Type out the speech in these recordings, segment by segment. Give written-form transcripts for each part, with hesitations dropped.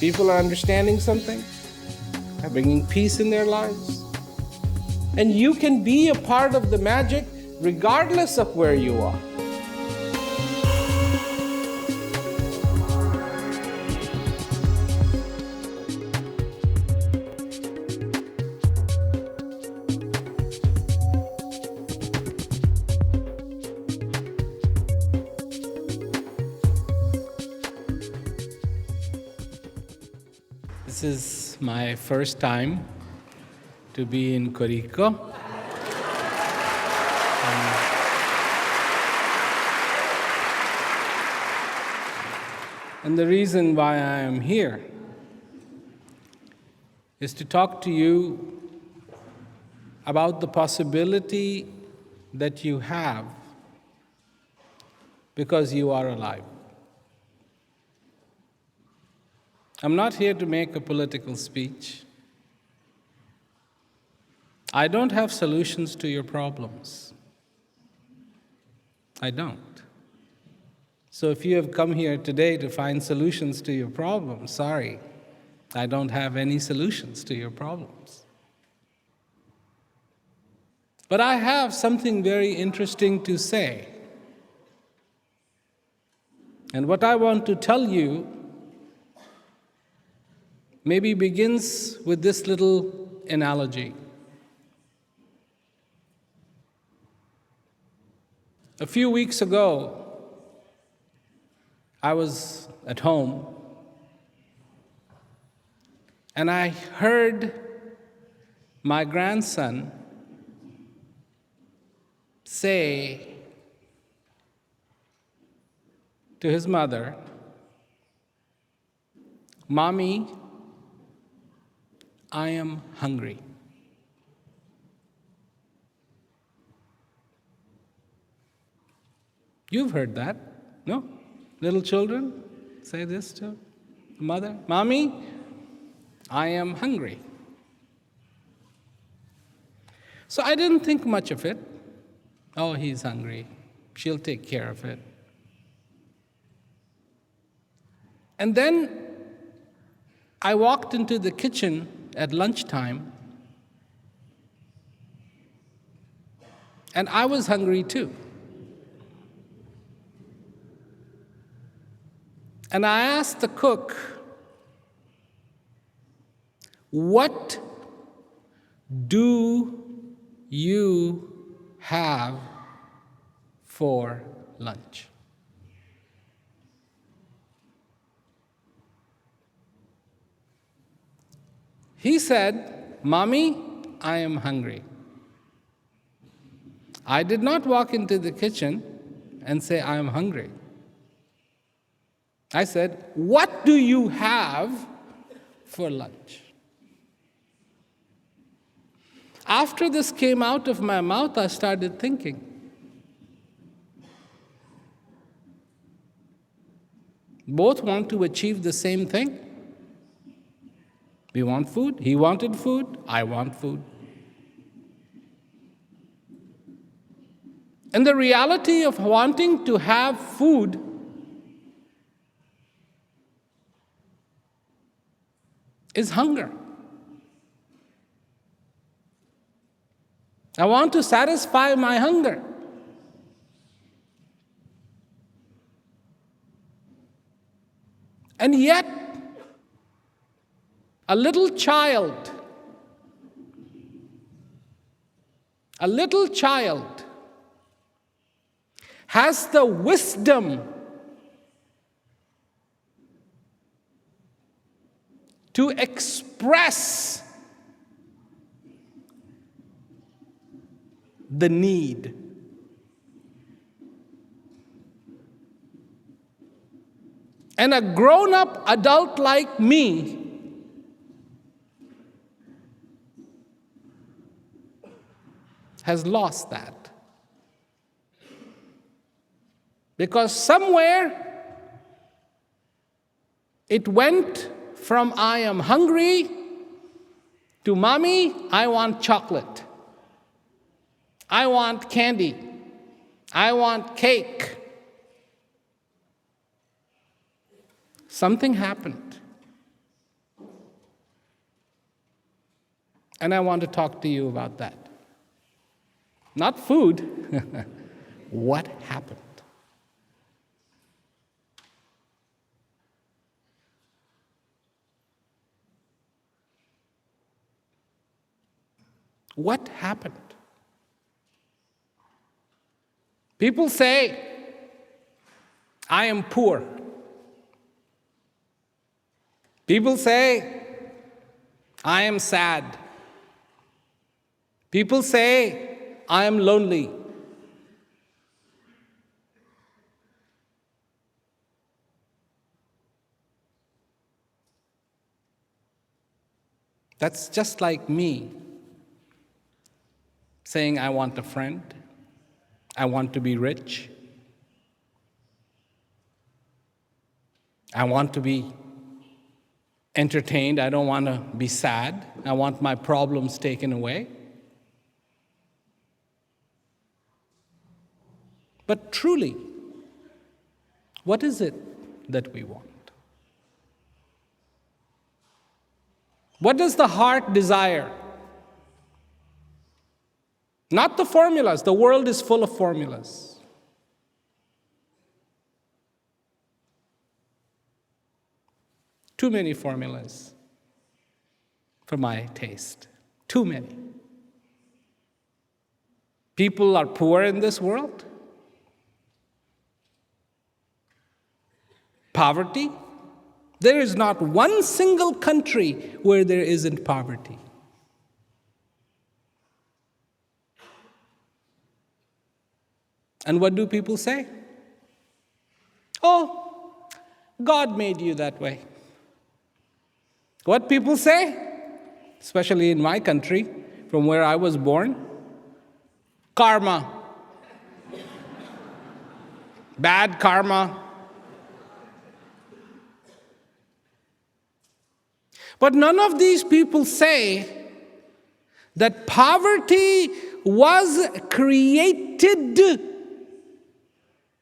People are understanding something, are bringing peace in their lives. And you can be a part of the magic regardless of where you are. This is my first time to be in Curicó. And the reason why I am here is to talk to you about the possibility that you have because you are alive. I'm not here to make a political speech. I don't have solutions to your problems. I don't. So if you have come here today to find solutions to your problems, sorry, I don't have any solutions to your problems. But I have something very interesting to say. And what I want to tell you maybe begins with this little analogy. A few weeks ago, I was at home and I heard my grandson say to his mother, "Mommy, I am hungry." You've heard that, no? Little children say this to mother, "Mommy, I am hungry." So I didn't think much of it. Oh, he's hungry. She'll take care of it. And then I walked into the kitchen at lunchtime, and I was hungry too. And I asked the cook, "What do you have for lunch?" He said, "Mommy, I am hungry." I did not walk into the kitchen and say, "I am hungry." I said, "What do you have for lunch?" After this came out of my mouth, I started thinking. Both want to achieve the same thing. We want food. He wanted food. I want food. And the reality of wanting to have food is hunger. I want to satisfy my hunger. And yet, a little child has the wisdom to express the need. And a grown-up adult like me has lost that. Because somewhere it went from "I am hungry" to "Mommy, I want chocolate. I want candy. I want cake." Something happened. And I want to talk to you about that. Not food. What happened? What happened? People say, I am poor. People say, I am sad. People say, I am lonely. That's just like me saying, I want a friend. I want to be rich. I want to be entertained. I don't want to be sad. I want my problems taken away. But truly, what is it that we want? What does the heart desire? Not the formulas. The world is full of formulas. Too many formulas for my taste. Too many. People are poor in this world. Poverty. There is not one single country where there isn't poverty. And what do people say? Oh, God made you that way. What people say, especially in my country, from where I was born, karma. Bad karma. But none of these people say that poverty was created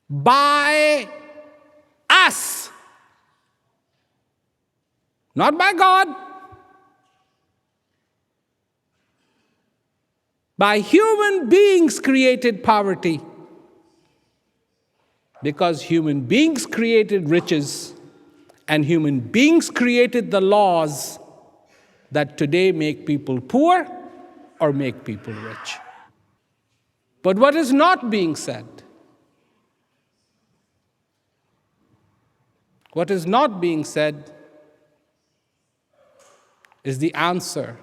by us, not by God, by human beings created poverty, because human beings created riches and human beings created the laws that today make people poor or make people rich. But what is not being said? What is not being said is the answer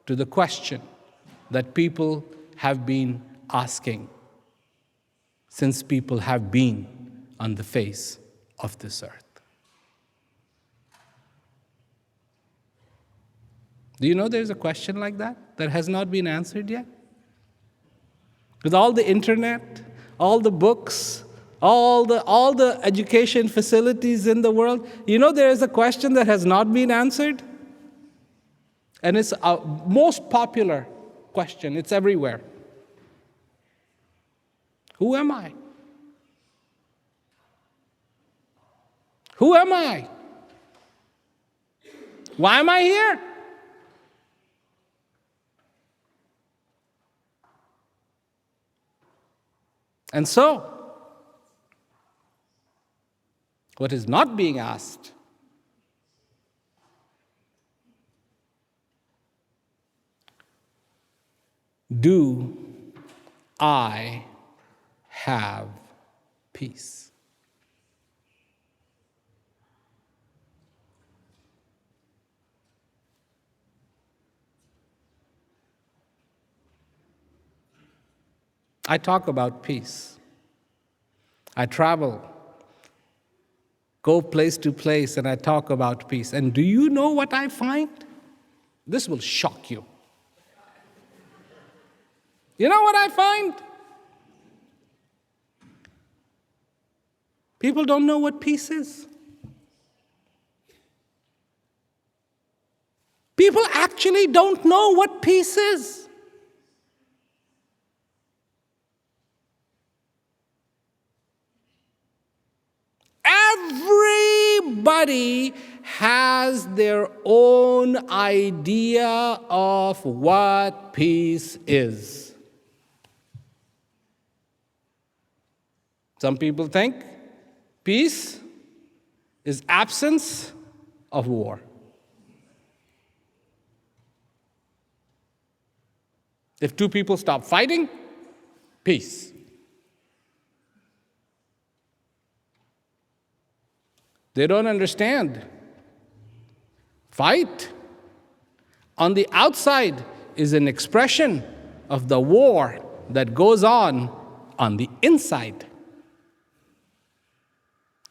to the question that people have been asking since people have been on the face of this earth. Do you know there's a question like that has not been answered yet? With all the internet, all the books, all the education facilities in the world, you know there is a question that has not been answered? And it's a most popular question. It's everywhere. Who am I? Who am I? Why am I here? And so, what is not being asked do I have peace? I talk about peace. I travel, go place to place, and I talk about peace. And do you know what I find? This will shock you. You know what I find? People don't know what peace is. People actually don't know what peace is. Everybody has their own idea of what peace is. Some people think peace is absence of war. If two people stop fighting, peace. They don't understand. Fight on the outside is an expression of the war that goes on the inside.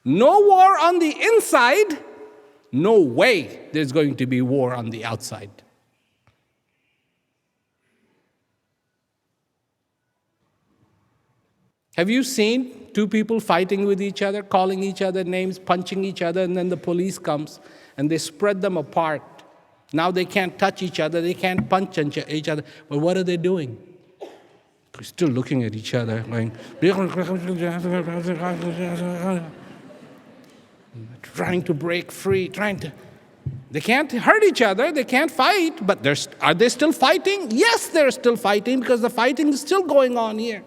No war on the inside, no way there's going to be war on the outside. Have you seen two people fighting with each other, calling each other names, punching each other, and then the police comes and they spread them apart? Now they can't touch each other, they can't punch each other. But what are they doing? They're still looking at each other, going, trying to break free, They can't hurt each other, they can't fight, but are they still fighting? Yes, they're still fighting because the fighting is still going on here.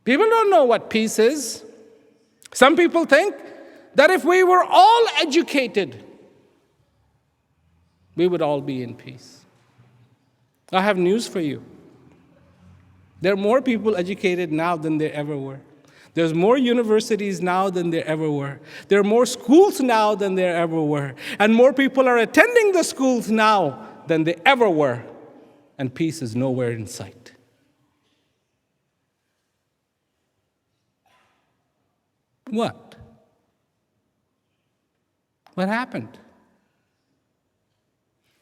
People don't know what peace is. Some people think that if we were all educated, we would all be in peace. I have news for you. There are more people educated now than there ever were. There's more universities now than there ever were. There are more schools now than there ever were. And more people are attending the schools now than they ever were. And peace is nowhere in sight. What? What happened?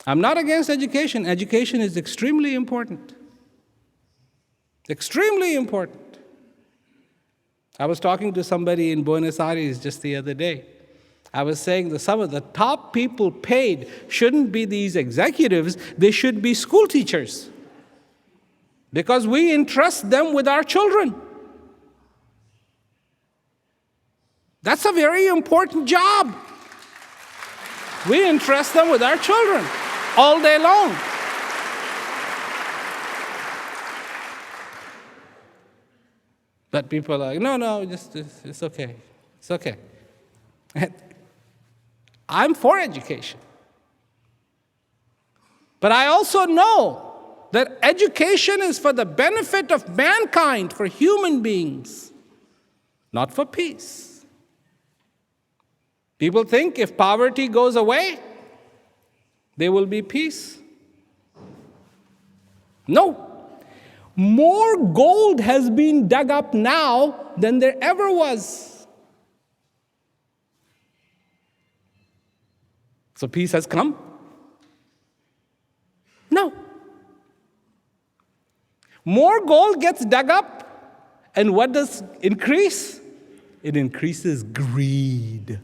I'm not against education. Education is extremely important. Extremely important. I was talking to somebody in Buenos Aires just the other day. I was saying that some of the top people paid shouldn't be these executives, they should be school teachers. Because we entrust them with our children. That's a very important job. We entrust them with our children all day long. But people are like, no, it's okay. It's okay. I'm for education. But I also know that education is for the benefit of mankind, for human beings, not for peace. People think if poverty goes away, there will be peace. No. More gold has been dug up now than there ever was. So peace has come? No. More gold gets dug up, and what does increase? It increases greed.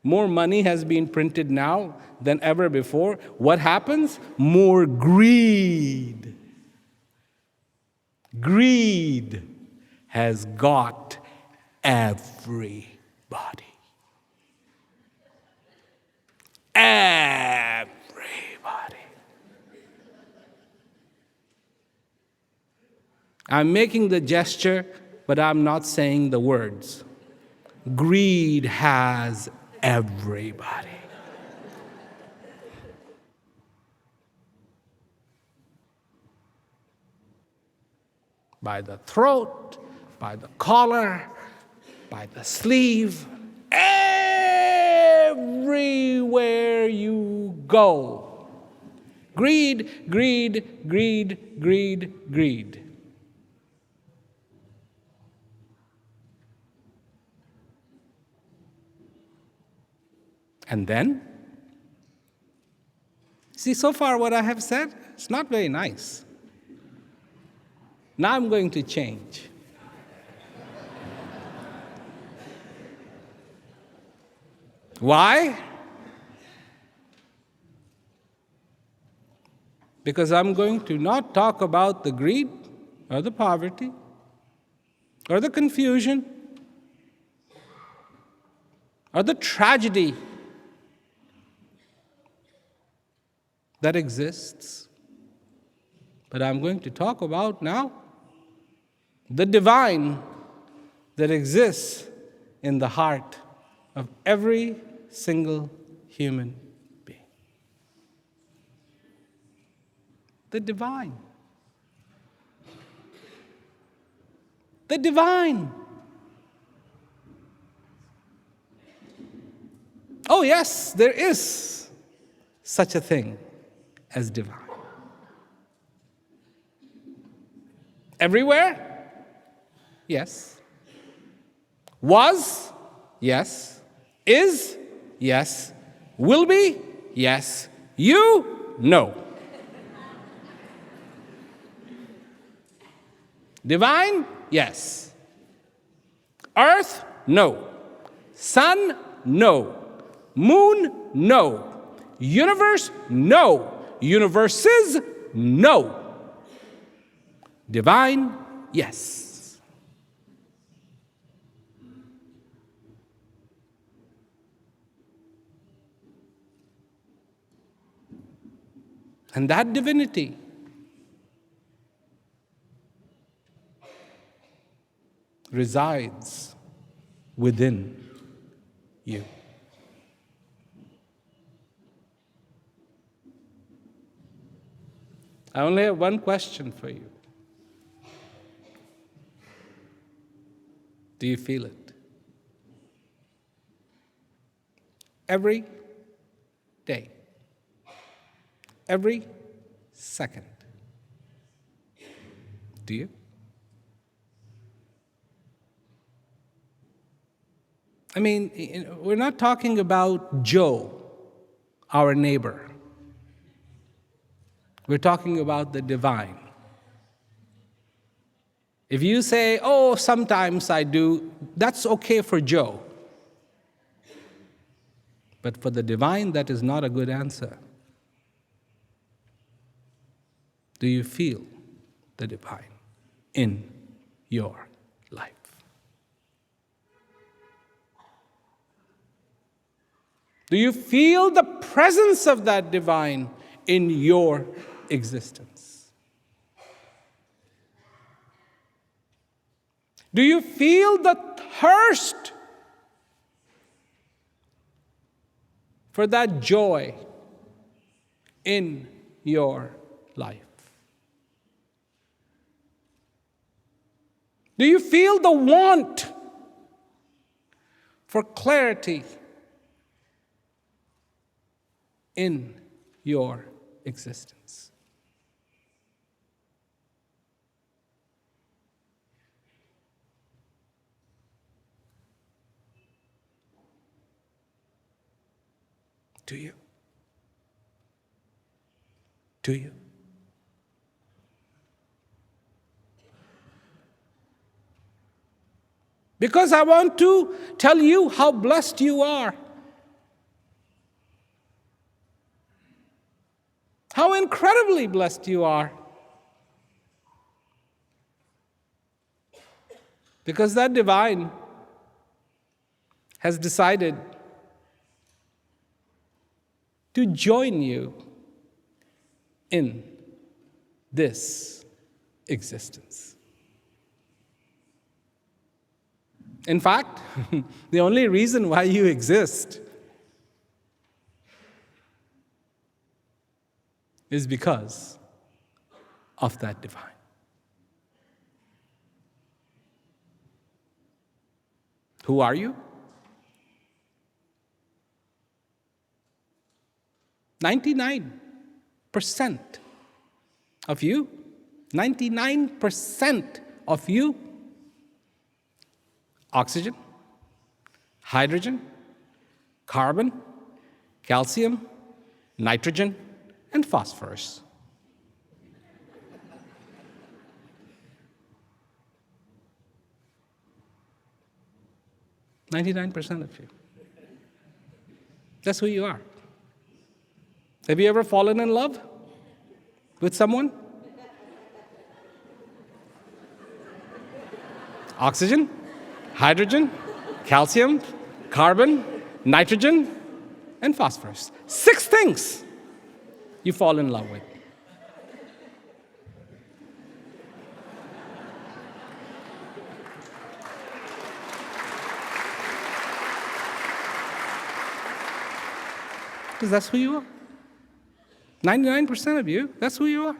More money has been printed now than ever before. What happens? More greed. Greed has got everybody. Everybody. I'm making the gesture, but I'm not saying the words. Greed has everybody. By the throat, by the collar, by the sleeve, everywhere you go. Greed, greed, greed, greed, greed. And then, see, so far what I have said, it's not very nice. Now I'm going to change. Why? Because I'm going to not talk about the greed or the poverty or the confusion or the tragedy that exists. But I'm going to talk about now the divine that exists in the heart of every single human being. The divine. The divine. Oh, yes, there is such a thing as divine. Everywhere? Yes. Was? Yes. Is? Yes. Will be? Yes. You? No. Divine? Yes. Earth? No. Sun? No. Moon? No. Universe? No. Universes? No. Divine? Yes. And that divinity resides within you. I only have one question for you. Do you feel it? Every day. Every second. Do you? I mean, we're not talking about Joe, our neighbor. We're talking about the divine. If you say, oh, sometimes I do, that's okay for Joe. But for the divine, that is not a good answer. Do you feel the divine in your life? Do you feel the presence of that divine in your existence? Do you feel the thirst for that joy in your life? Do you feel the want for clarity in your existence? Do you? Do you? Because I want to tell you how blessed you are. How incredibly blessed you are. Because that divine has decided to join you in this existence. In fact, the only reason why you exist is because of that divine. Who are you? 99% of you, 99% of you, oxygen, hydrogen, carbon, calcium, nitrogen, and phosphorus. %99 of you. That's who you are. Have you ever fallen in love with someone? Oxygen, hydrogen, calcium, carbon, nitrogen, and phosphorus. 6 things you fall in love with. Because that's who you are. 99% of you, that's who you are.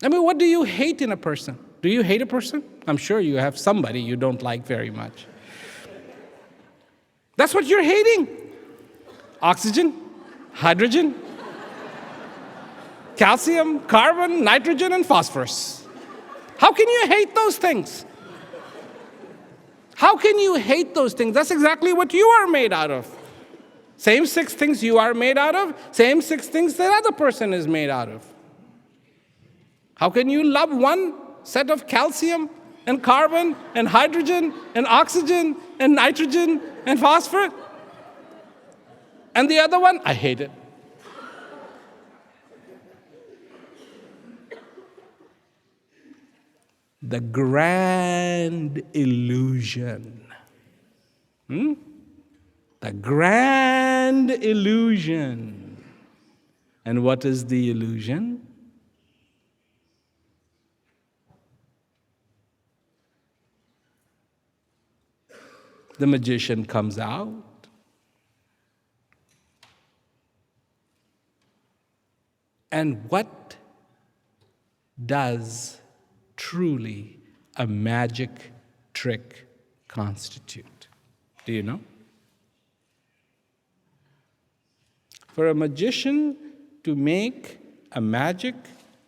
I mean, what do you hate in a person? Do you hate a person? I'm sure you have somebody you don't like very much. That's what you're hating. Oxygen, hydrogen, calcium, carbon, nitrogen, and phosphorus. How can you hate those things? How can you hate those things? That's exactly what you are made out of. Same 6 things you are made out of, same 6 things that other person is made out of. How can you love one set of calcium and carbon and hydrogen and oxygen and nitrogen and phosphorus? And the other one, I hate it. The grand illusion. The grand illusion. And what is the illusion? The magician comes out. And what does truly a magic trick constitute? Do you know? For a magician to make a magic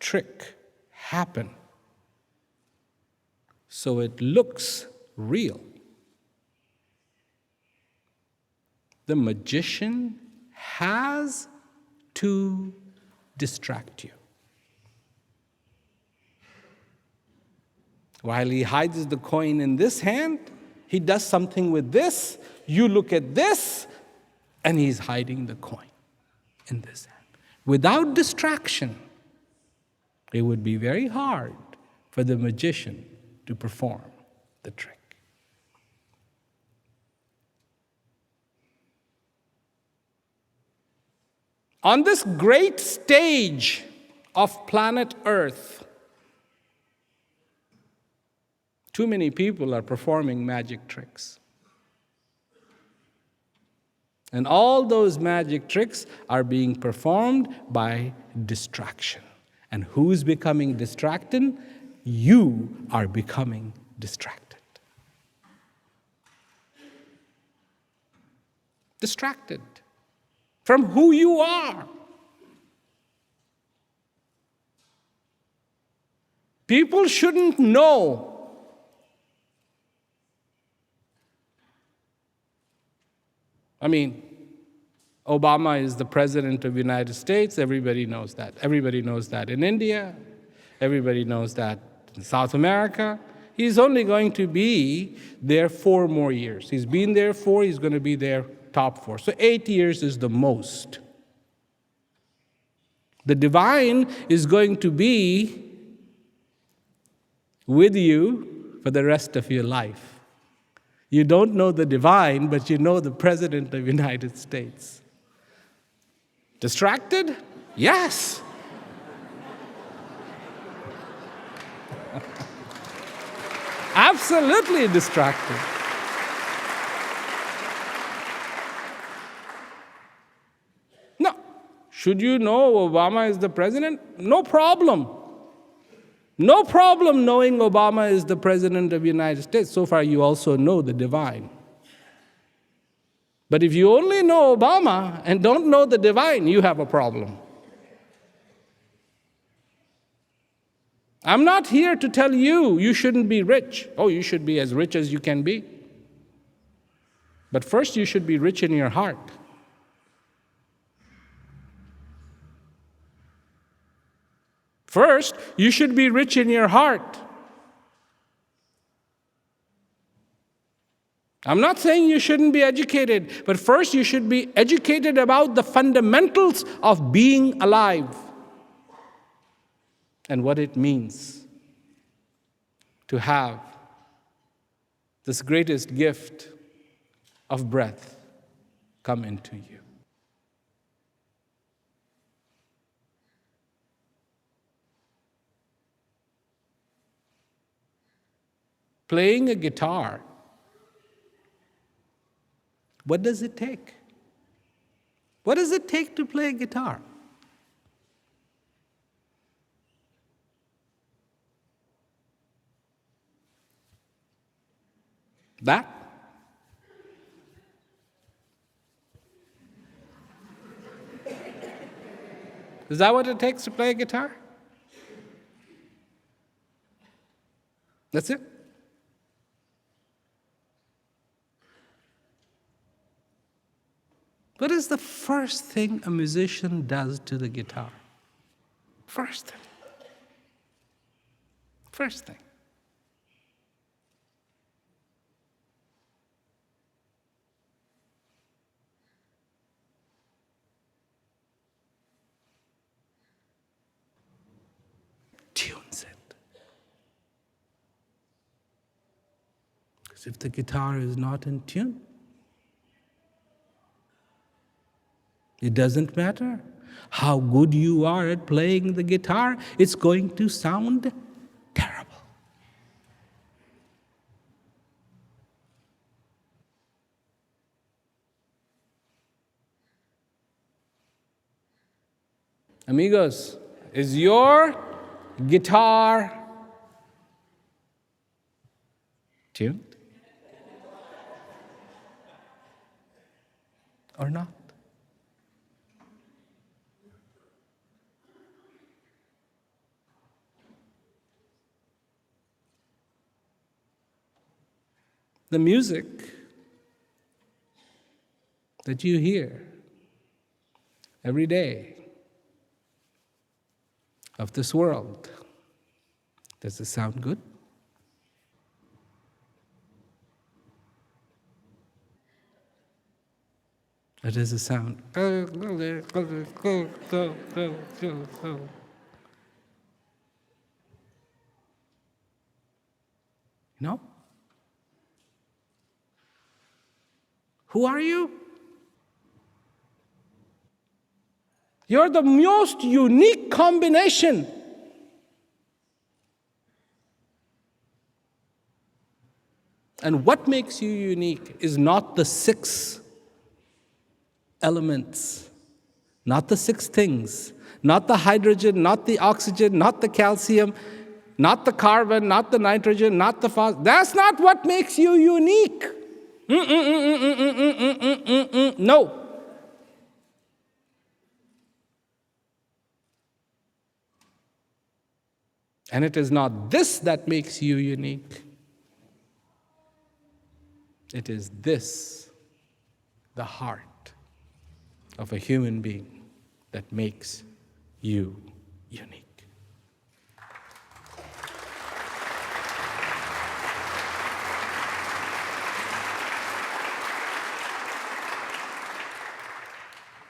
trick happen so it looks real, the magician has to distract you. While he hides the coin in this hand, he does something with this. You look at this, and he's hiding the coin in this hand. Without distraction, it would be very hard for the magician to perform the trick. On this great stage of planet Earth, too many people are performing magic tricks. And all those magic tricks are being performed by distraction. And who's becoming distracted? You are becoming distracted. Distracted from who you are. People shouldn't know. I mean, Obama is the president of the United States. Everybody knows that. Everybody knows that in India. Everybody knows that in South America. He's only going to be there 4 more years. He's been there 4, he's going to be there top 4. So 8 years is the most. The divine is going to be with you for the rest of your life. You don't know the divine, but you know the President of the United States. Distracted? Yes. Absolutely distracted. No. Should you know Obama is the president? No problem. No problem knowing Obama is the president of the United States. So far, you also know the divine. But if you only know Obama and don't know the divine, you have a problem. I'm not here to tell you you shouldn't be rich. Oh, you should be as rich as you can be. But first, you should be rich in your heart. First, you should be rich in your heart. I'm not saying you shouldn't be educated, but first you should be educated about the fundamentals of being alive and what it means to have this greatest gift of breath come into you. Playing a guitar, what does it take? What does it take to play a guitar? That? Is that what it takes to play a guitar? That's it? What is the first thing a musician does to the guitar? First thing. First thing. Tunes it. Because if the guitar is not in tune, it doesn't matter how good you are at playing the guitar, it's going to sound terrible. Amigos, is your guitar tuned? Or not? The music that you hear every day of this world, does it sound good? Or does it sound? No? Who are you? You're the most unique combination. And what makes you unique is not the 6 elements, not the 6 things, not the hydrogen, not the oxygen, not the calcium, not the carbon, not the nitrogen, not the phosphorus. That's not what makes you unique. No. And it is not this that makes you unique. It is this, the heart of a human being, that makes you unique.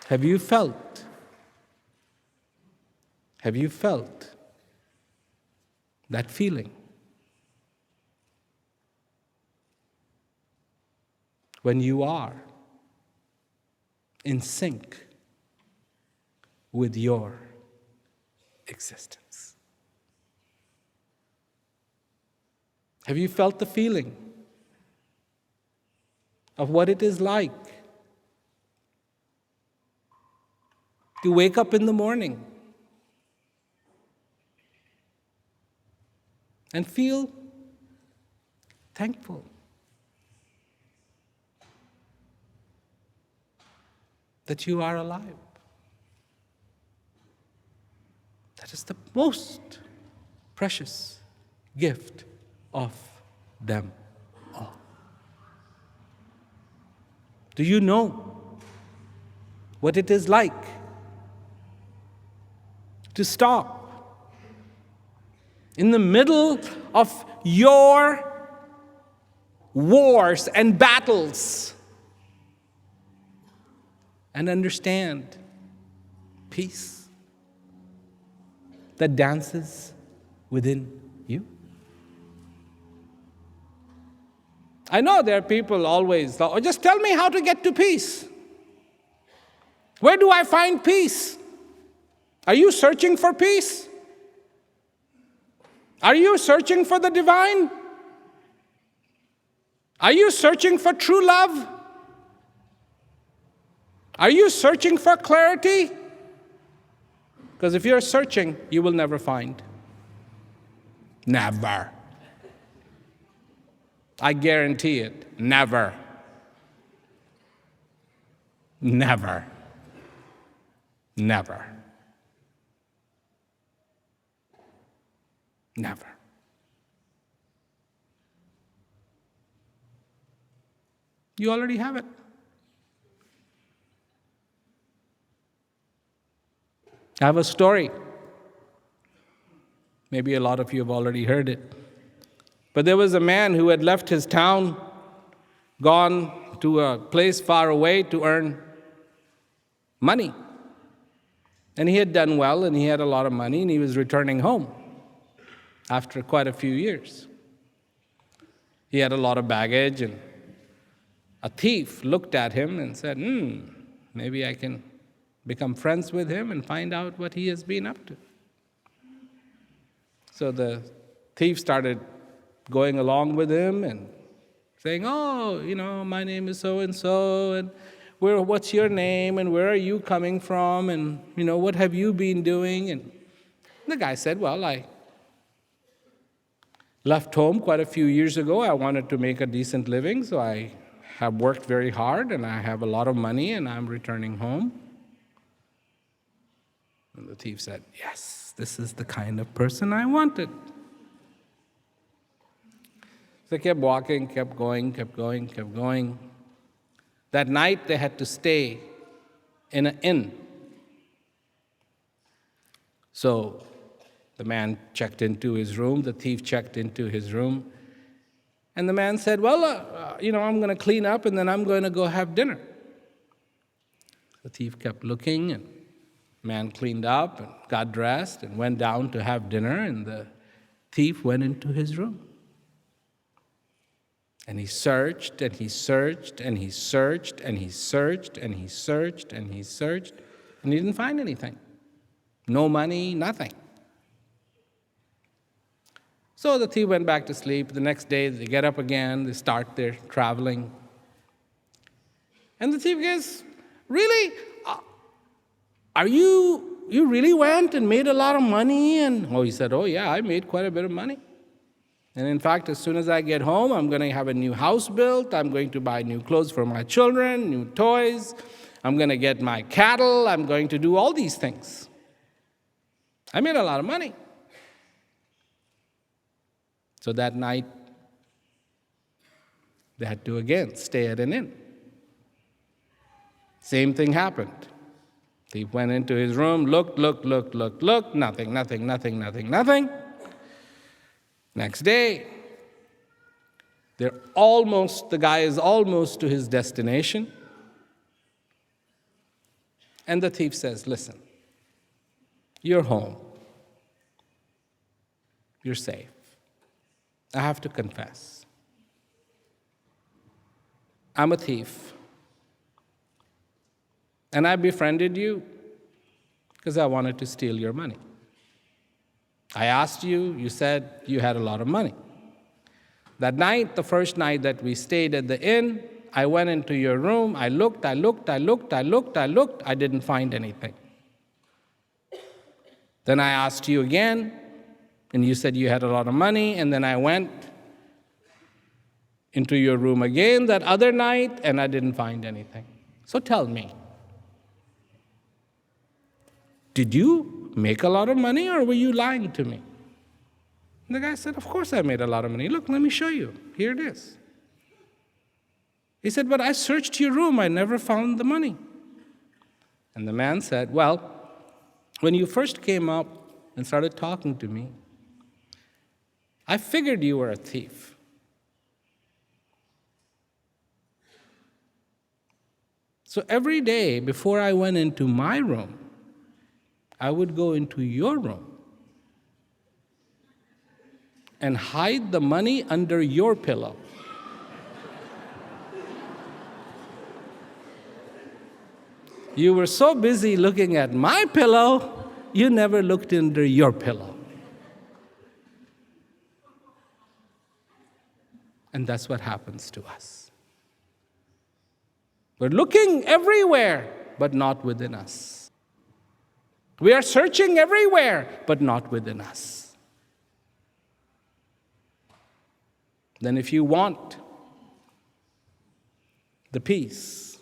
Have you felt that feeling? When you are in sync with your existence. Have you felt the feeling of what it is like to wake up in the morning and feel thankful that you are alive? That is the most precious gift of them all. Do you know what it is like to stop in the middle of your wars and battles and understand peace that dances within you? I know there are people always, oh, just tell me how to get to peace. Where do I find peace? Are you searching for peace? Are you searching for the divine? Are you searching for true love? Are you searching for clarity? Because if you're searching, you will never find. Never. I guarantee it. Never. Never. Never. Never. You already have it. I have a story. Maybe a lot of you have already heard it. But there was a man who had left his town, gone to a place far away to earn money. And he had done well, and he had a lot of money, and he was returning home after quite a few years. He had a lot of baggage, and a thief looked at him and said, maybe I can become friends with him and find out what he has been up to. So the thief started going along with him and saying, my name is so-and-so, and what's your name, and where are you coming from, and, what have you been doing? And the guy said, well, I left home quite a few years ago. I wanted to make a decent living, so I have worked very hard, and I have a lot of money, and I'm returning home. And the thief said, yes, this is the kind of person I wanted. So they kept walking, kept going. That night, they had to stay in an inn. So the man checked into his room, the thief checked into his room, and the man said, well, I'm going to clean up, and then I'm going to go have dinner. The thief kept looking, and the man cleaned up and got dressed and went down to have dinner, and the thief went into his room. And he searched, and he searched, and he searched, and he searched, and he searched, and he searched, and he didn't find anything. No money, nothing. So the thief went back to sleep. The next day, they get up again, they start their traveling. And the thief goes, really? You really went and made a lot of money? And he said, yeah, I made quite a bit of money. And in fact, as soon as I get home, I'm going to have a new house built. I'm going to buy new clothes for my children, new toys. I'm going to get my cattle. I'm going to do all these things. I made a lot of money. So that night, they had to again stay at an inn. Same thing happened. He went into his room, looked, nothing. Next day, the guy is almost to his destination. And the thief says, listen, you're home. You're safe. I have to confess. I'm a thief. And I befriended you because I wanted to steal your money. I asked you, you said you had a lot of money. That night, the first night that we stayed at the inn, I went into your room, I looked, I didn't find anything. Then I asked you again, and you said you had a lot of money, and then I went into your room again that other night, and I didn't find anything. So tell me, did you make a lot of money, or were you lying to me? And the guy said, of course I made a lot of money. Look, let me show you. Here it is. He said, but I searched your room. I never found the money. And the man said, well, when you first came up and started talking to me, I figured you were a thief. So every day before I went into my room, I would go into your room and hide the money under your pillow. You were so busy looking at my pillow, you never looked under your pillow. And that's what happens to us. We're looking everywhere, but not within us. We are searching everywhere, but not within us. Then if you want the peace,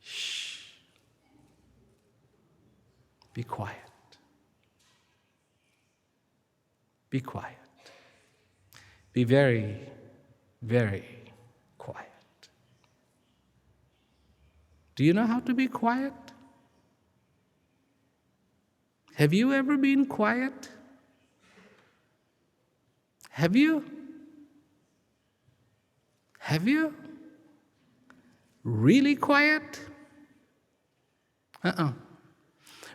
shh, be quiet. Be quiet. Be very, very quiet. Do you know how to be quiet? Have you ever been quiet? Have you? Have you? Really quiet?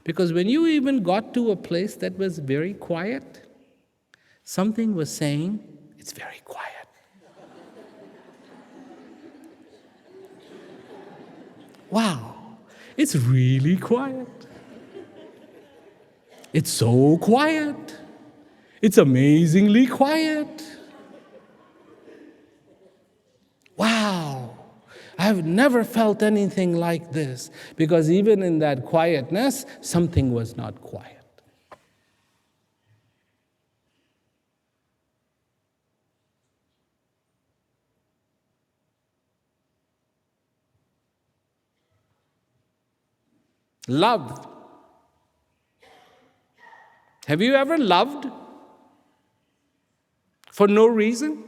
Because when you even got to a place that was very quiet, something was saying, it's very quiet. Wow, it's really quiet. It's so quiet. It's amazingly quiet. Wow, I've never felt anything like this, because even in that quietness, something was not quiet. Love. Have you ever loved for no reason?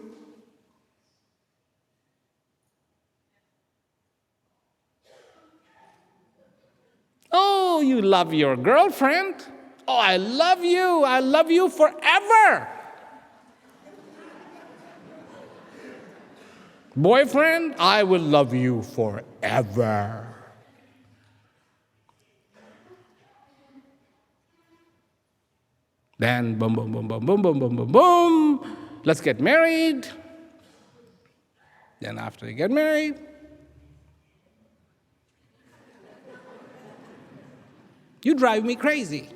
Oh, you love your girlfriend. Oh, I love you. I love you forever. Boyfriend, I will love you forever. Then boom, boom, boom, boom, boom, boom, boom, boom, boom. Let's get married. Then after you get married, you drive me crazy.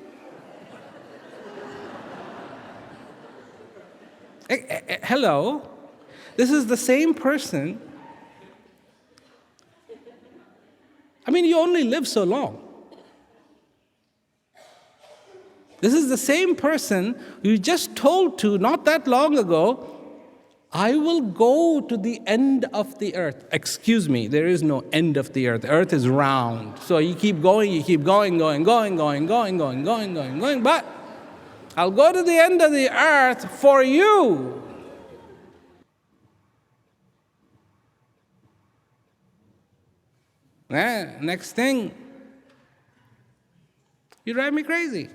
Hello? This is the same person. I mean, you only live so long. This is the same person you just told to not that long ago, I will go to the end of the earth. Excuse me, there is no end of the earth. The earth is round. So you keep going, going, but I'll go to the end of the earth for you. Next thing, you drive me crazy.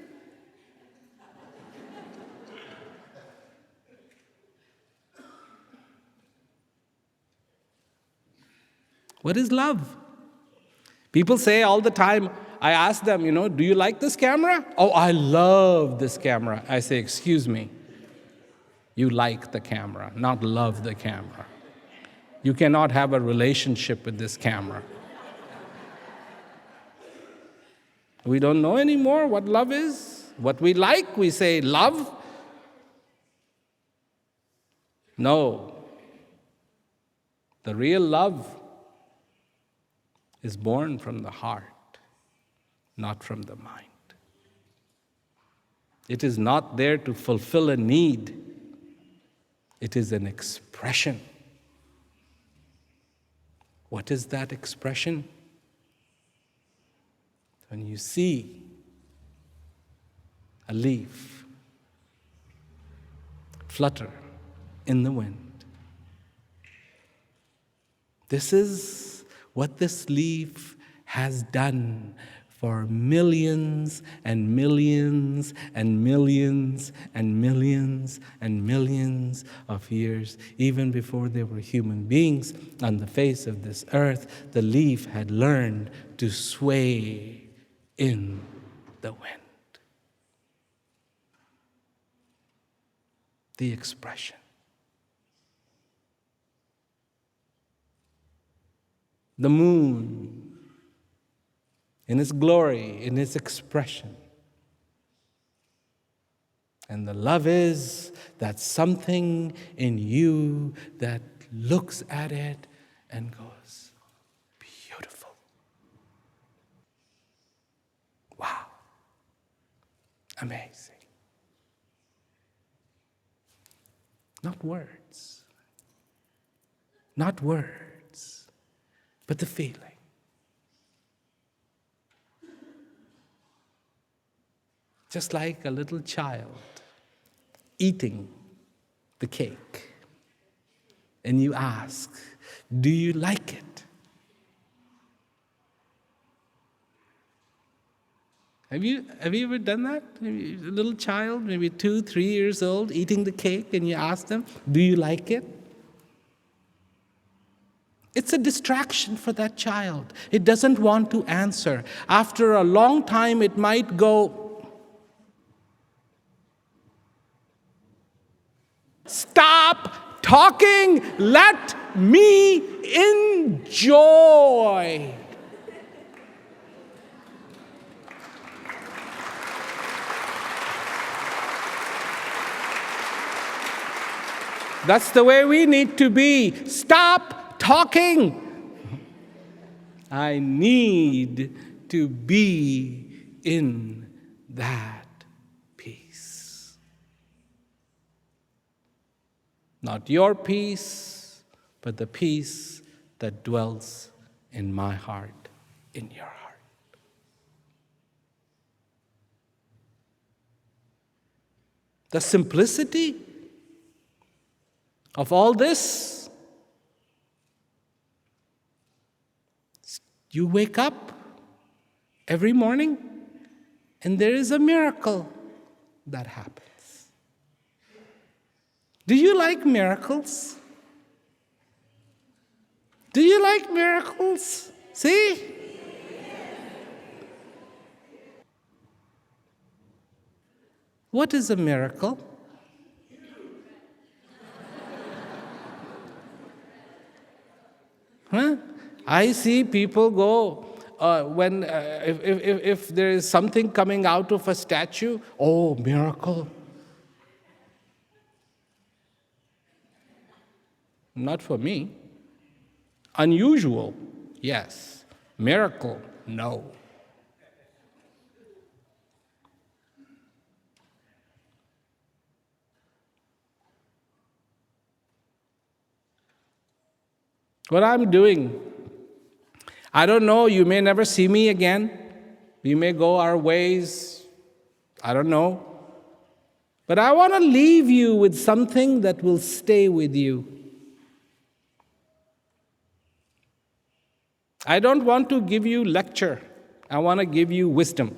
What is love? People say all the time, I ask them, do you like this camera? Oh, I love this camera. I say, excuse me, you like the camera, not love the camera. You cannot have a relationship with this camera. We don't know anymore what love is. What we like, we say love. No. The real love is born from the heart, not from the mind. It is not there to fulfill a need. It is an expression. What is that expression? When you see a leaf flutter in the wind, this is what this leaf has done for millions and millions and millions and millions and millions of years. Even before there were human beings on the face of this earth, the leaf had learned to sway in the wind. The expression. the moon, in its glory, in its expression. And the love is that something in you that looks at it and goes, beautiful. Wow. Amazing. Not words. Not words, but the feeling. Just like a little child eating the cake. And you ask, do you like it? Have you ever done that? Maybe a little child, maybe 2, 3 years old, eating the cake, and you ask them, do you like it? It's a distraction for that child. It doesn't want to answer. After a long time, it might go, stop talking, let me enjoy. That's the way we need to be. Stop talking. I need to be in that peace. Not your peace, but the peace that dwells in my heart, in your heart. The simplicity of all this, you wake up every morning and there is a miracle that happens. Do you like miracles? Do you like miracles? See? What is a miracle? Huh? I see people go if there is something coming out of a statue, oh, miracle. Not for me. Unusual, yes. Miracle, no. What I'm doing, I don't know, you may never see me again. We may go our ways, I don't know. But I want to leave you with something that will stay with you. I don't want to give you lecture. I want to give you wisdom.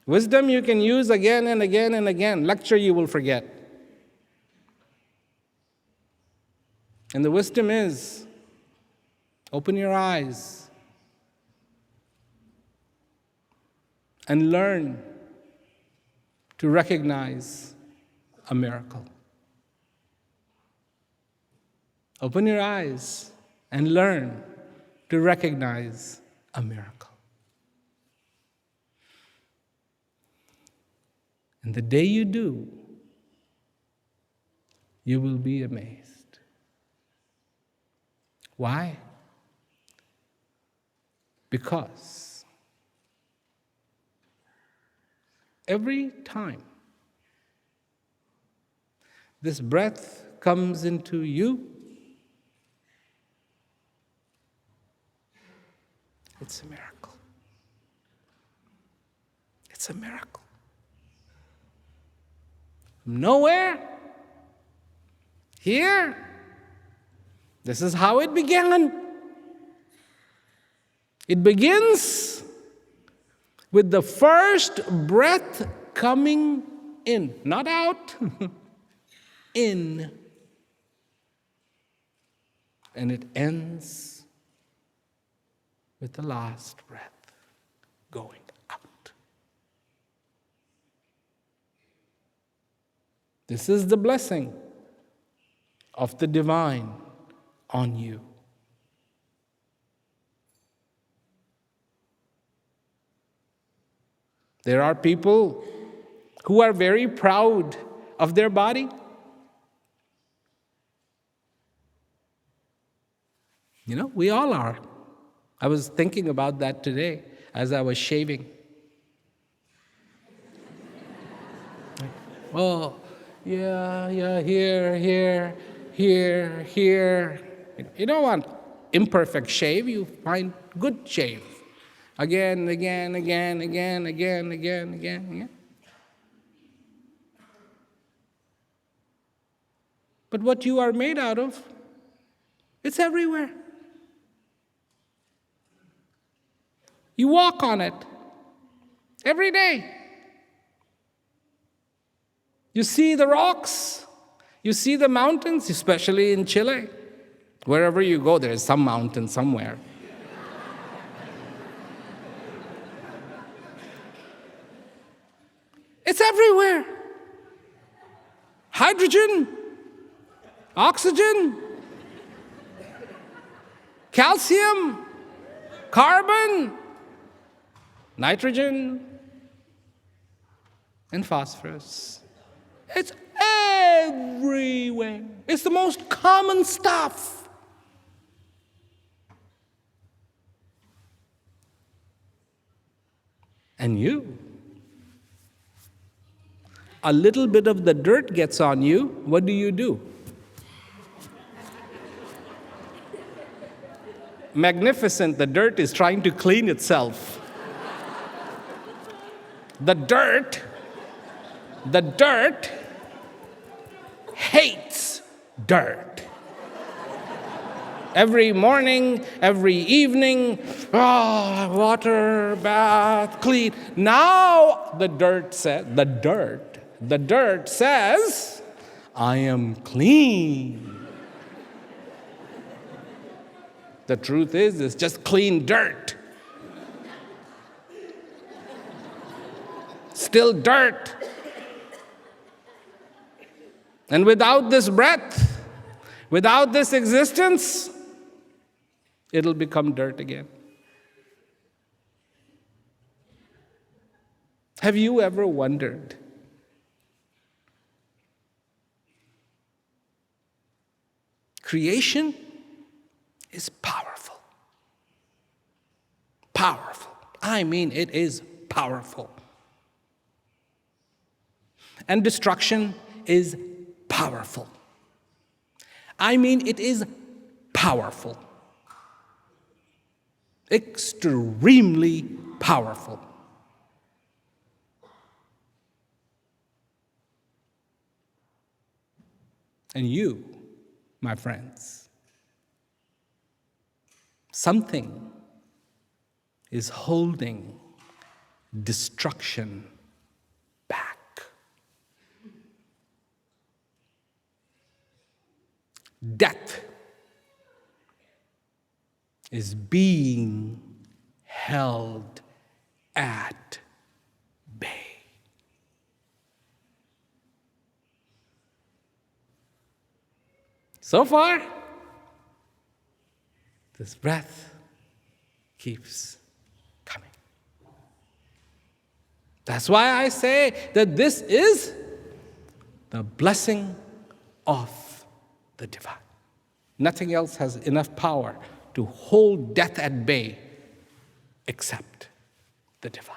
Wisdom you can use again and again and again. Lecture you will forget. And the wisdom is, open your eyes and learn to recognize a miracle. Open your eyes and learn to recognize a miracle. And the day you do, you will be amazed. Why? Because every time this breath comes into you, it's a miracle. It's a miracle. From nowhere, here, this is how it began. It begins with the first breath coming in, not out, in. And it ends with the last breath going out. This is the blessing of the divine on you. There are people who are very proud of their body. We all are. I was thinking about that today as I was shaving. Oh, yeah, here. You don't want imperfect shave, you find good shave. Again. But what you are made out of, it's everywhere. You walk on it every day. You see the rocks, you see the mountains, especially in Chile. Wherever you go, there is some mountain somewhere. It's everywhere. Hydrogen, oxygen, calcium, carbon, nitrogen, and phosphorus. It's everywhere. It's the most common stuff. And a little bit of the dirt gets on you, what do? Magnificent, the dirt is trying to clean itself. The dirt hates dirt. Every morning, every evening, water, bath, clean. Now the dirt says, I am clean. The truth is, it's just clean dirt. Still dirt. And without this breath, without this existence, it'll become dirt again. Have you ever wondered? Creation is powerful. Powerful. I mean, it is powerful. And destruction is powerful. I mean, it is powerful. Extremely powerful. And you, my friends, something is holding destruction back. Death is being held at bay. So far, this breath keeps coming. That's why I say that this is the blessing of the divine. Nothing else has enough power to hold death at bay except the divine.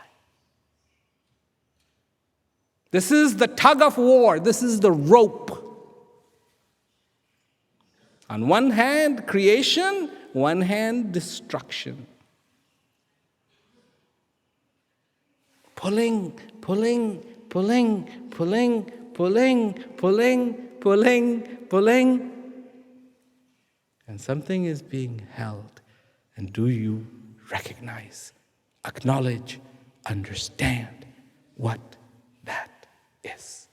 This is the tug of war. This is the rope. On one hand, creation, one hand, destruction. Pulling. And something is being held. And do you recognize, acknowledge, understand what that is?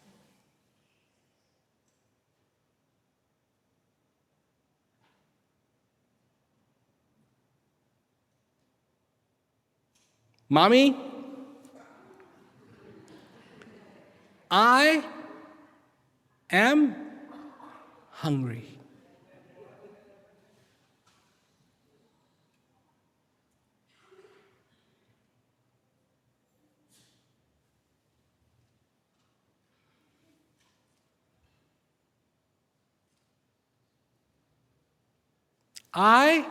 Mommy, I am hungry. I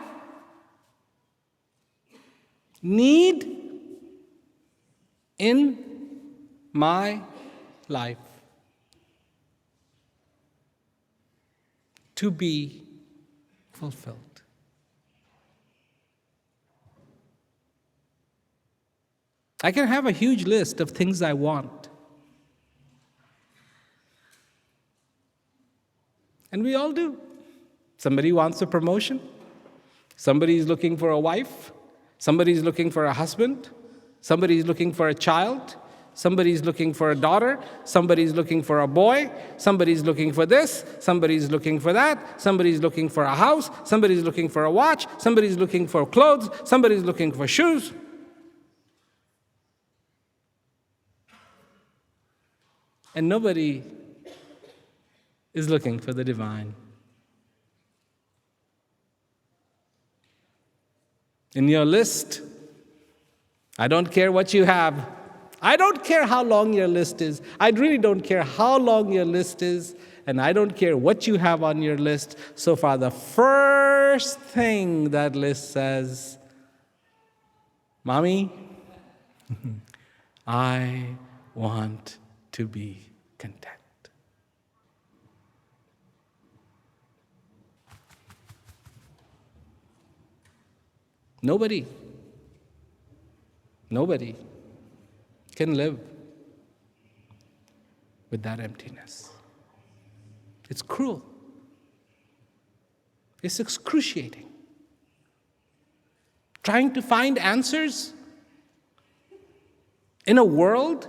need in my life to be fulfilled. I can have a huge list of things I want. And we all do. Somebody wants a promotion. Somebody is looking for a wife. Somebody is looking for a husband. Somebody is looking for a child. Somebody is looking for a daughter. Somebody is looking for a boy. Somebody is looking for this. Somebody is looking for that. Somebody is looking for a house. Somebody is looking for a watch. Somebody is looking for clothes. Somebody is looking for shoes. And nobody is looking for the divine. In your list, I don't care what you have. I don't care how long your list is. I really don't care how long your list is. And I don't care what you have on your list. So far, the first thing that list says, Mommy, I want to be content. Nobody can live with that emptiness. It's cruel. It's excruciating. Trying to find answers in a world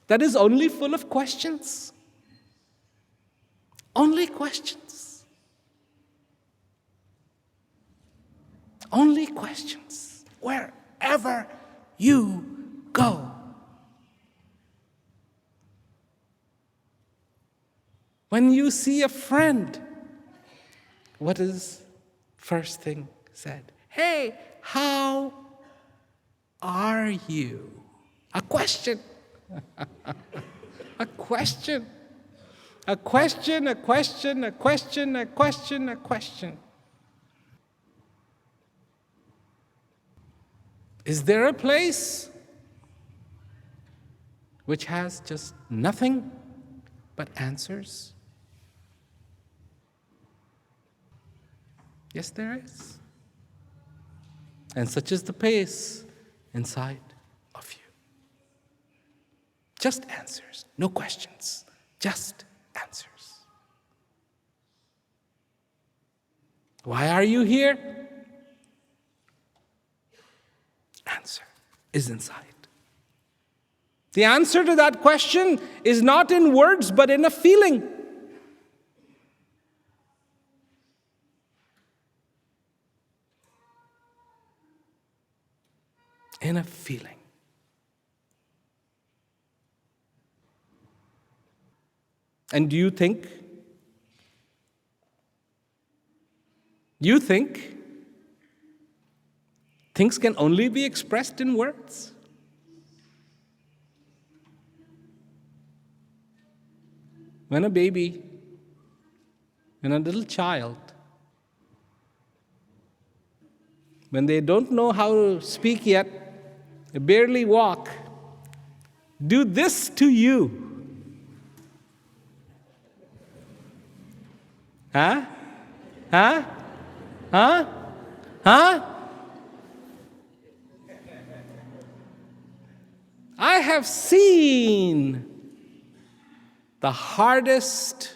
that is only full of questions. Only questions. Only questions. Wherever you go. When you see a friend, what is first thing said? Hey, how are you? A question. A question. A question, a question, a question, a question, a question. Is there a place which has just nothing but answers? Yes, there is. And such is the pace inside of you. Just answers, no questions, just answers. Why are you here? Answer is inside. The answer to that question is not in words, but in a feeling. In a feeling. And do you think things can only be expressed in words? When a baby, when a little child, when they don't know how to speak yet, they barely walk, do this to you. Huh? Huh? Huh? Huh? I have seen the hardest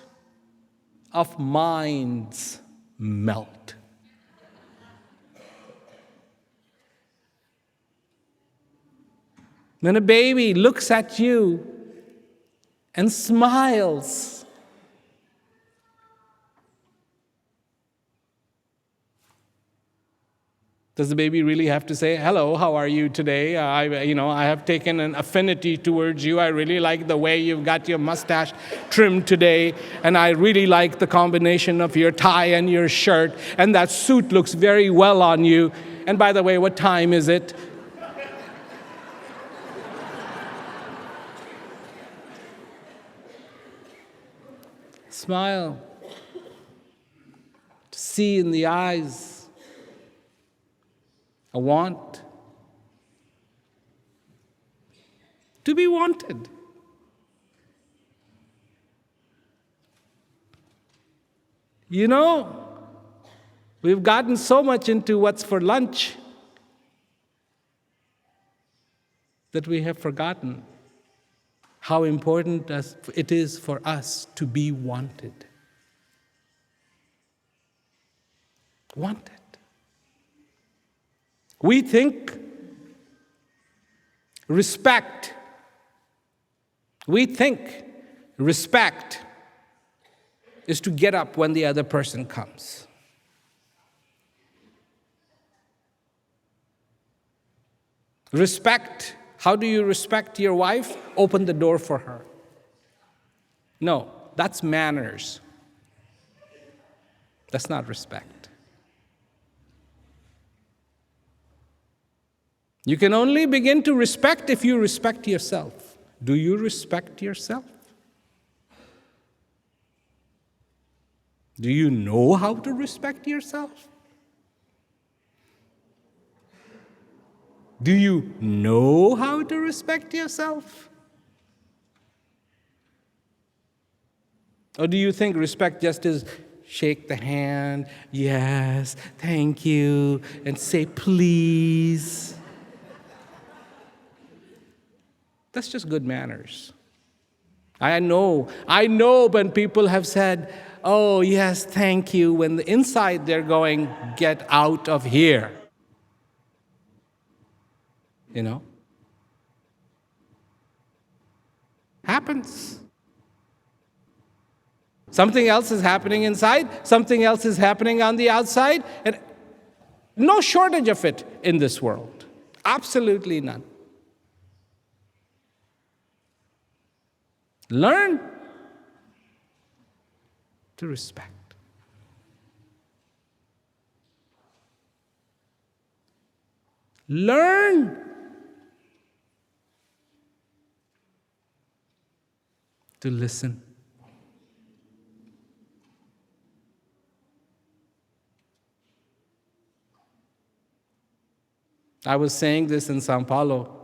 of minds melt. When a baby looks at you and smiles, does the baby really have to say, hello, how are you today? I have taken an affinity towards you. I really like the way you've got your mustache trimmed today. And I really like the combination of your tie and your shirt. And that suit looks very well on you. And by the way, what time is it? Smile. see in the eyes, a want. To be wanted. You know, we've gotten so much into what's for lunch that we have forgotten how important it is for us to be wanted. Wanted. We think respect is to get up when the other person comes. Respect. How do you respect your wife? Open the door for her. No, that's manners. That's not respect. You can only begin to respect if you respect yourself. Do you respect yourself? Do you know how to respect yourself? Do you know how to respect yourself? Or do you think respect just is shake the hand, yes, thank you, and say please? That's just good manners. I know when people have said, oh, yes, thank you, when the inside they're going, get out of here. You know? Happens. Something else is happening inside, something else is happening on the outside, and no shortage of it in this world. Absolutely none. Learn to respect. Learn to listen. I was saying this in Sao Paulo.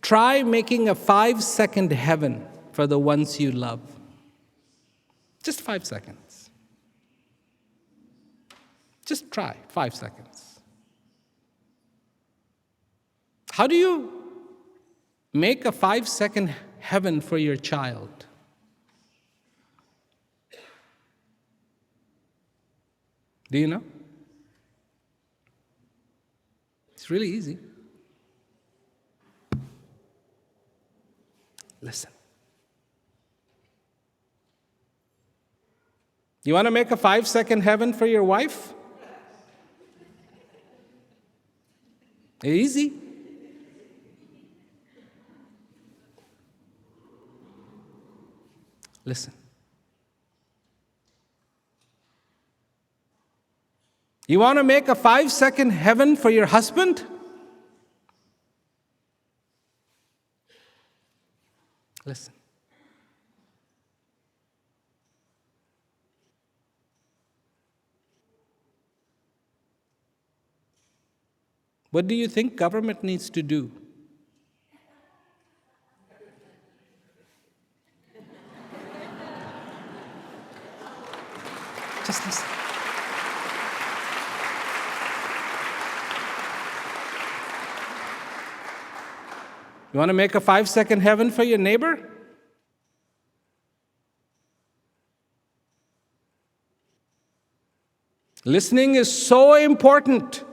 Try making a 5-second heaven for the ones you love. Just 5 seconds. Just try 5 seconds. How do you make a 5-second heaven for your child? Do you know? It's really easy. Listen. You want to make a 5-second heaven for your wife? Easy. Listen. You want to make a 5-second heaven for your husband? Listen. What do you think government needs to do? Just listen. You want to make a 5-second heaven for your neighbor? Listening is so important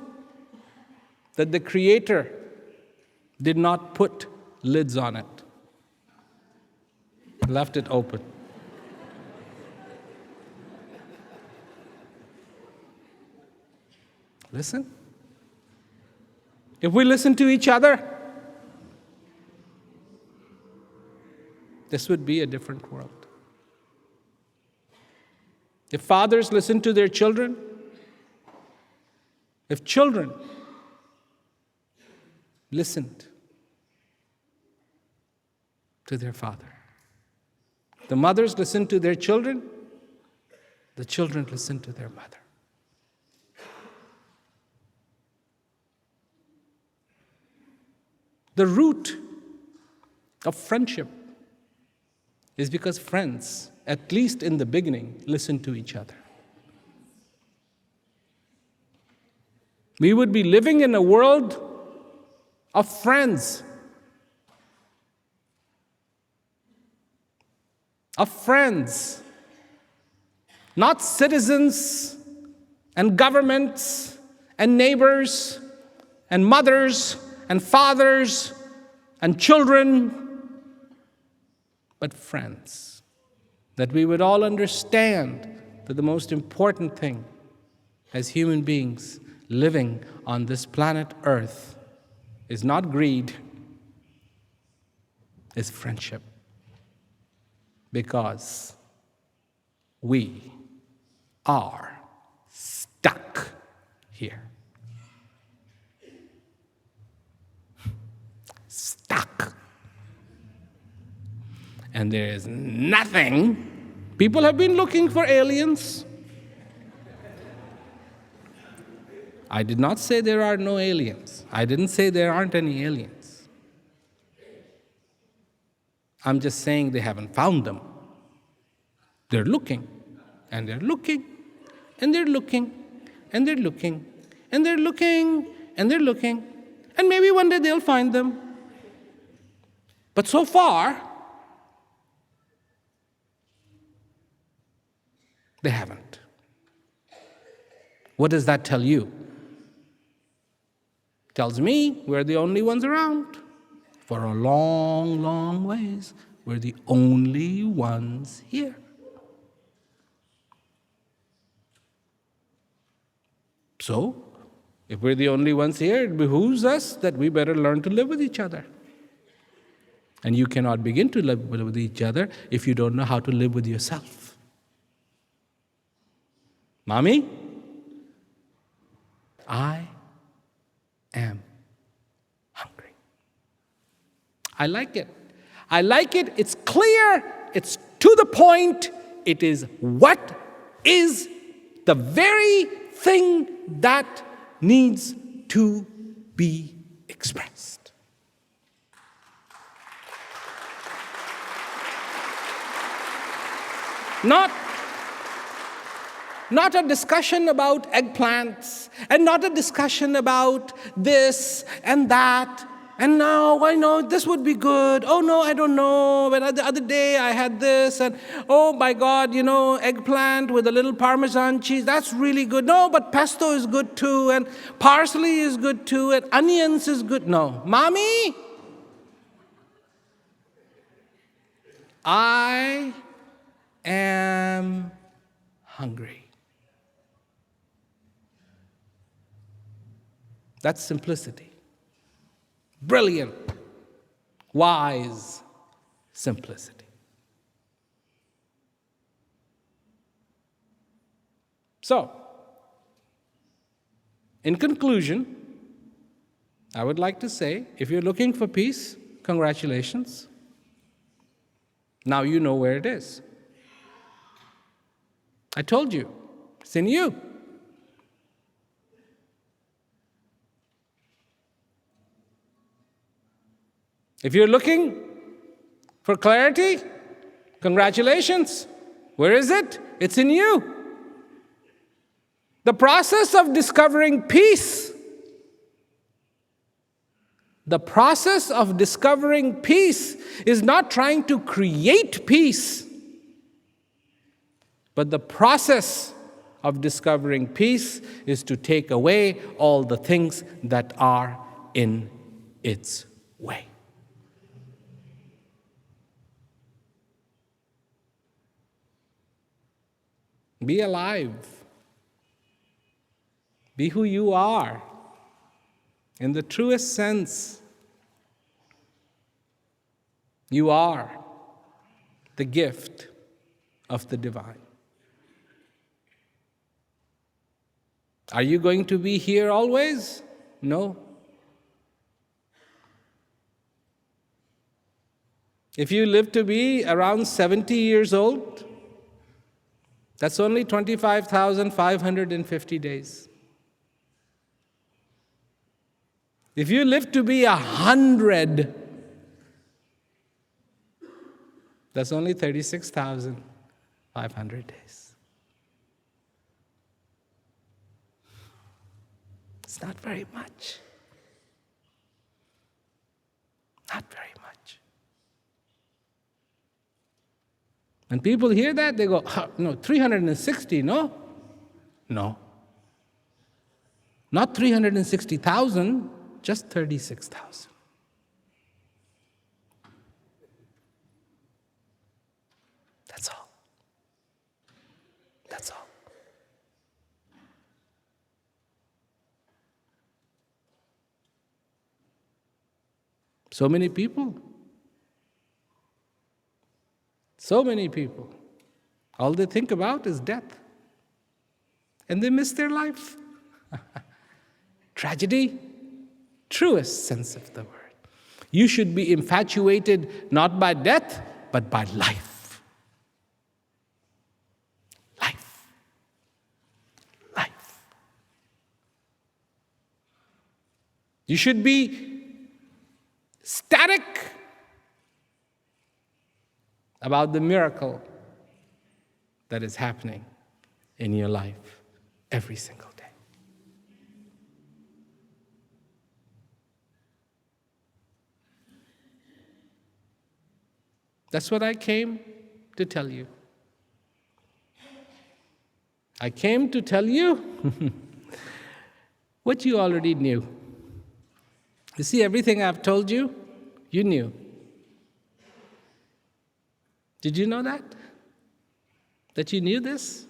that the Creator did not put lids on it. Left it open. Listen. If we listen to each other, this would be a different world. If fathers listen to their children, if children listened to their father, the mothers listened to their children, The children listen to their mother. The root of friendship is because friends, at least in the beginning, listen to each other. We would be living in a world of friends. Of friends. Not citizens and governments and neighbors and mothers and fathers and children, but friends. That we would all understand that the most important thing as human beings living on this planet Earth is not greed, is friendship. Because we are stuck here. Stuck. And there is nothing. People have been looking for aliens. I did not say there are no aliens. I didn't say there aren't any aliens. I'm just saying they haven't found them. They're looking, and they're looking, and they're looking, and they're looking, and they're looking, and they're looking, and maybe one day they'll find them. But so far, they haven't. What does that tell you? Tells me we're the only ones around. For a long, long ways, we're the only ones here. So, if we're the only ones here, it behooves us that we better learn to live with each other. And you cannot begin to live with each other if you don't know how to live with yourself. Mommy, I am hungry. I like it. I like it. It's clear. It's to the point. It is what is the very thing that needs to be expressed. Not a discussion about eggplants, and not a discussion about this and that. And now I know this would be good. Oh no, I don't know. But the other day I had this, and oh my God, eggplant with a little Parmesan cheese, that's really good. No, but pesto is good too, and parsley is good too, and onions is good. No. Mommy, I am hungry. That's simplicity. Brilliant, wise simplicity. So, in conclusion, I would like to say, if you're looking for peace, congratulations. Now you know where it is. I told you, it's in you. If you're looking for clarity, congratulations. Where is it? It's in you. The process of discovering peace, is not trying to create peace, but the process of discovering peace is to take away all the things that are in its way. Be alive. Be who you are in the truest sense. You are the gift of the divine. Are you going to be here always? No. If you live to be around 70 years old, That's only 25,550 days. If you live to be 100, that's only 36,500 days. It's not very much. Not very much. When people hear that, they go, no, 360, no? No. Not 360,000, just 36,000. That's all. That's all. So many people. So many people. All they think about is death. And they miss their life. Tragedy, truest sense of the word. You should be infatuated not by death, but by life. Life. Life. You should be ecstatic about the miracle that is happening in your life every single day. That's what I came to tell you. I came to tell you what you already knew. You see, everything I've told you, you knew. Did you know that? That you knew this?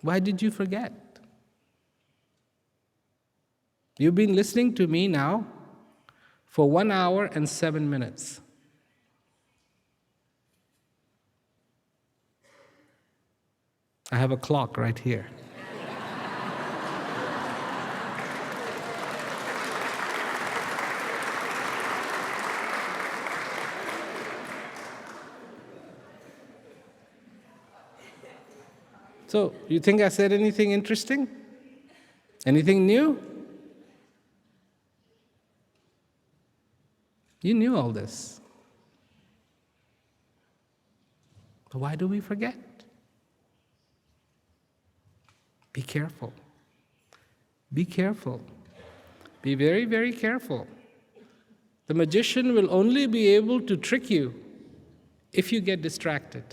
Why did you forget? You've been listening to me now for 1 hour and 7 minutes. I have a clock right here. So, you think I said anything interesting? Anything new? You knew all this. But why do we forget? Be careful. Be careful. Be very, very careful. The magician will only be able to trick you if you get distracted.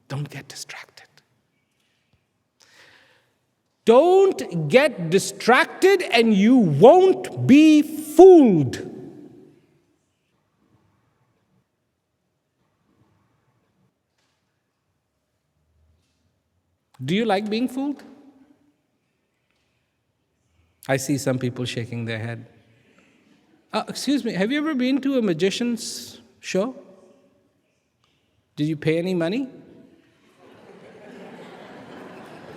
Don't get distracted. Don't get distracted and you won't be fooled. Do you like being fooled? I see some people shaking their head. Excuse me, have you ever been to a magician's show? Did you pay any money?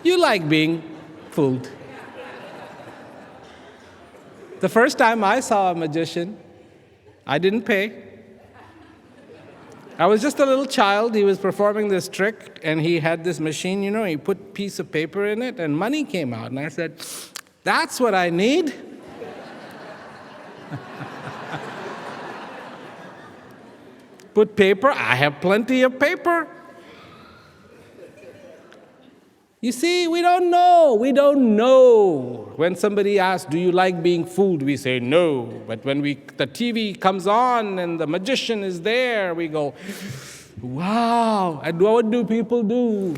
You like being fooled. The first time I saw a magician, I didn't pay. I was just a little child. He was performing this trick, and he had this machine, he put a piece of paper in it, and money came out. And I said, that's what I need. Put paper, I have plenty of paper. You see, we don't know. We don't know. When somebody asks, do you like being fooled? We say no. But when the TV comes on and the magician is there, we go, wow. And what do people do?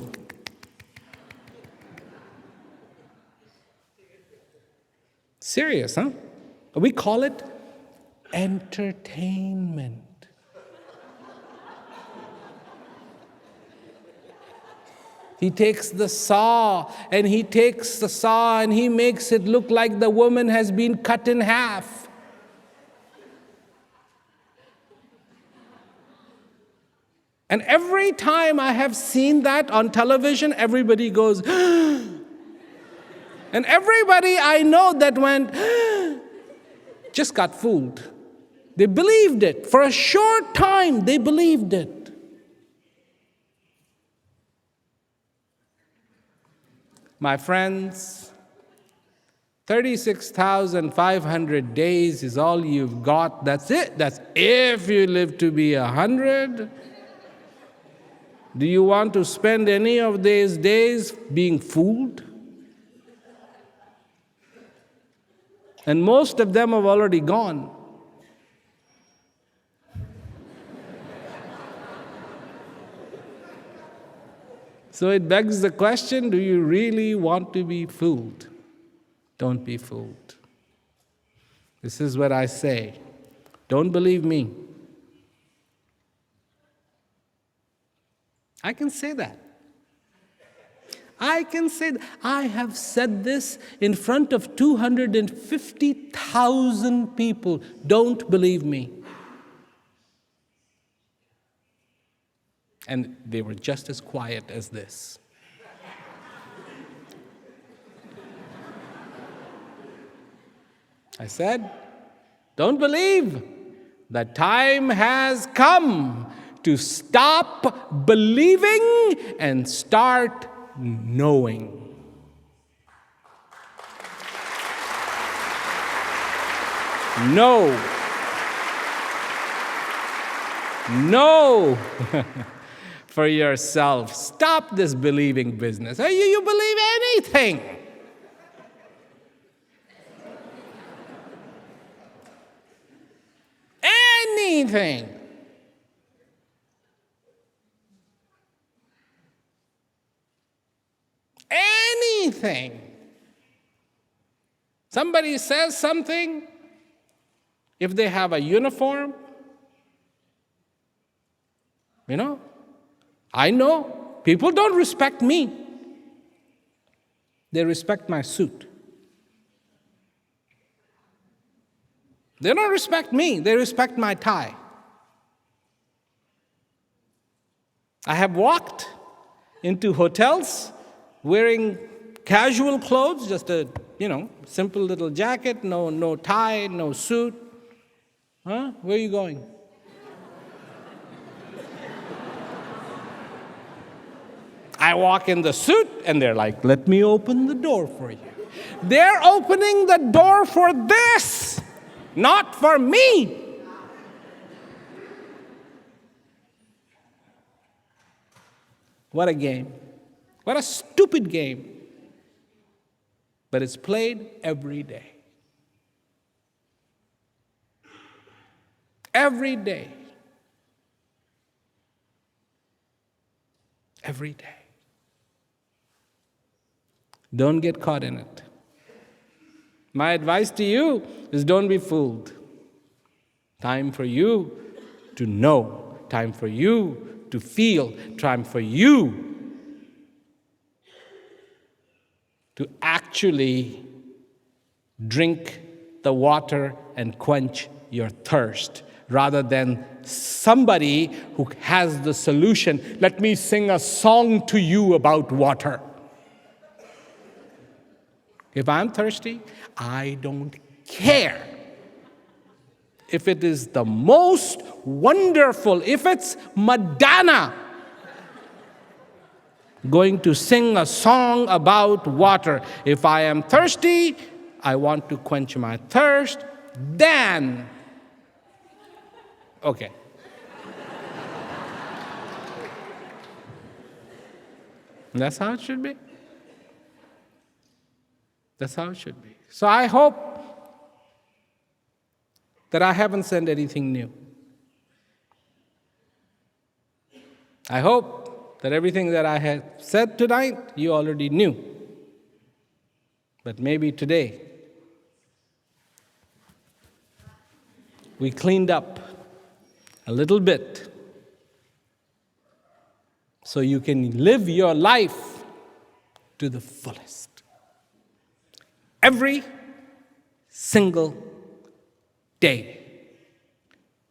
Serious, huh? We call it entertainment. He takes the saw and he makes it look like the woman has been cut in half. And every time I have seen that on television, everybody goes, and everybody I know that went, just got fooled. They believed it. For a short time, they believed it. My friends, 36,500 days is all you've got. That's it. That's if you live to be 100. Do you want to spend any of these days being fooled? And most of them have already gone. So it begs the question, do you really want to be fooled? Don't be fooled. This is what I say. Don't believe me. I can say that. I can say that. I have said this in front of 250,000 people. Don't believe me. And they were just as quiet as this. I said, don't believe. The time has come to stop believing and start knowing. Know. Know for yourself. Stop this believing business. You believe anything. Anything. Anything. Somebody says something, if they have a uniform, I know people don't respect me. They respect my suit. They don't respect me, they respect my tie. I have walked into hotels wearing casual clothes, just a, simple little jacket, no tie, no suit. Huh? Where are you going? I walk in the suit and they're like, let me open the door for you. They're opening the door for this, not for me. What a game. What a stupid game. But it's played every day. Every day. Every day. Don't get caught in it. My advice to you is don't be fooled. Time for you to know. Time for you to feel. Time for you to actually drink the water and quench your thirst, rather than somebody who has the solution. Let me sing a song to you about water. If I'm thirsty, I don't care. If it is the most wonderful, if it's Madonna going to sing a song about water. If I am thirsty, I want to quench my thirst, then, okay. That's how it should be. That's how it should be. So I hope that I haven't said anything new. I hope that everything that I had said tonight, you already knew. But maybe today, we cleaned up a little bit so you can live your life to the fullest. Every single day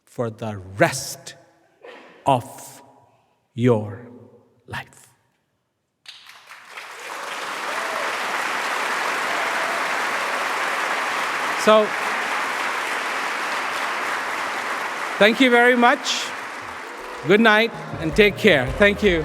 for the rest of your life. So, thank you very much. Good night and take care. Thank you.